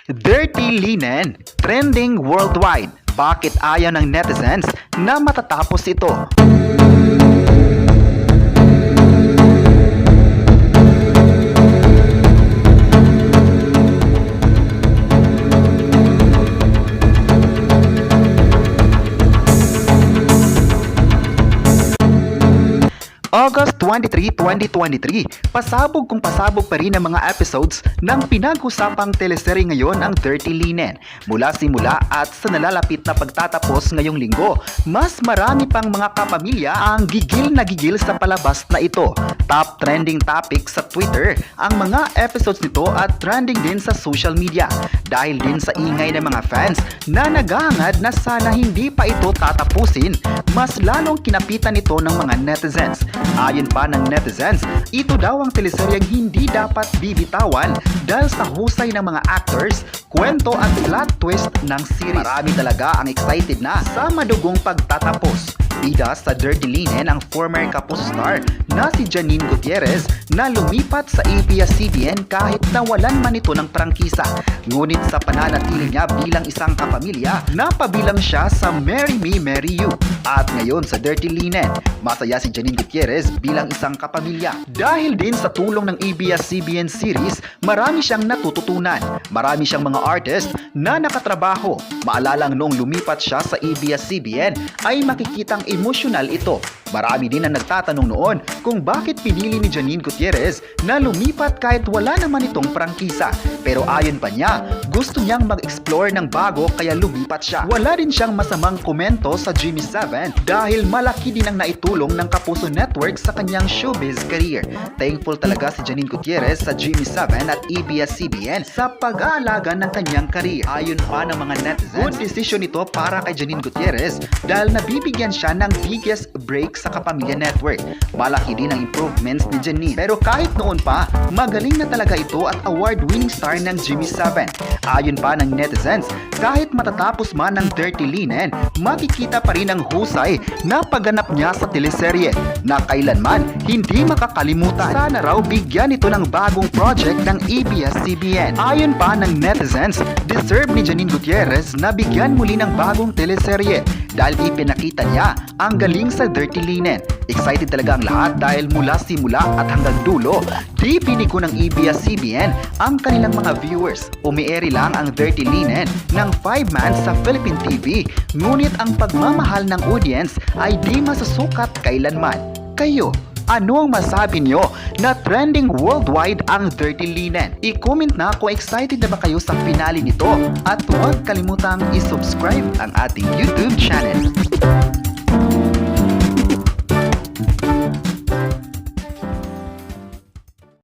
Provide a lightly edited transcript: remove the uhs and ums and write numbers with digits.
Dirty linen, trending worldwide. Bakit ayaw ng netizens na matatapos ito? August 23, 2023, pasabog kung pasabog pa rin ang mga episodes ng pinag-usapang teleserye ngayon ang Dirty Linen. Mula simula at sa nalalapit na pagtatapos ngayong linggo, mas marami pang mga kapamilya ang gigil na gigil sa palabas na ito. Top trending topic sa Twitter ang mga episodes nito at trending din sa social media. Dahil din sa ingay ng mga fans na naghahangad na sana hindi pa ito tatapusin, mas lalong kinapitan ito ng mga netizens. Ayon pa ng netizens, ito daw ang teleseryeng hindi dapat bibitawan dahil sa husay ng mga actors, kwento at plot twist ng series. Marami talaga ang excited na sa madugong pagtatapos. Bida sa Dirty Linen ang former Kapuso star na si Janine Gutierrez na lumipat sa ABS-CBN kahit nawalan man ito ng prangkisa. Ngunit sa pananatili niya bilang isang kapamilya, napabilang siya sa Marry Me, Marry You. At ngayon sa Dirty Linen, masaya si Janine Gutierrez bilang isang kapamilya. Dahil din sa tulong ng ABS-CBN series, marami siyang natututunan. Marami siyang mga artist na nakatrabaho. Maalalang noong lumipat siya sa ABS-CBN ay makikitang emosyonal ito. Marami din ang nagtatanong noon kung bakit pinili ni Janine Gutierrez na lumipat kahit wala naman itong prangkisa. Pero ayon pa niya, gusto niyang mag-explore ng bago kaya lumipat siya. Wala rin siyang masamang komento sa GMA7 dahil malaki din ang naitulong ng Kapuso Network sa kanyang showbiz career. Thankful talaga si Janine Gutierrez sa GMA7 at ABS-CBN sa pag-aalaga ng kanyang career. Ayon pa ng mga netizens, good decision ito para kay Janine Gutierrez dahil nabibigyan siya ng biggest break sa Kapamilya Network. Malaki din ang improvements ni Janine. Pero kahit noon pa, magaling na talaga ito at award-winning star ng GMA7. Ayon pa ng netizens, kahit matatapos man ng Dirty Linen, makikita pa rin ang husay na pagganap niya sa teleserye na kailanman hindi makakalimutan. Sana raw bigyan ito ng bagong project ng ABS-CBN. Ayon pa ng netizens, deserve ni Janine Gutierrez na bigyan muli ng bagong teleserye dahil ipinakita niya ang galing sa Dirty Linen. Excited talaga ang lahat dahil mula simula at hanggang dulo, di piniko ng ABS-CBN ang kanilang mga viewers. Umiere lang ang Dirty Linen ng 5 months sa Philippine TV, ngunit ang pagmamahal ng audience ay di masusukat kailanman. Kayo, ano ang masabi nyo na trending worldwide ang Dirty Linen? I-comment na kung excited na ba kayo sa finale nito at huwag kalimutang i-subscribe ang ating YouTube channel.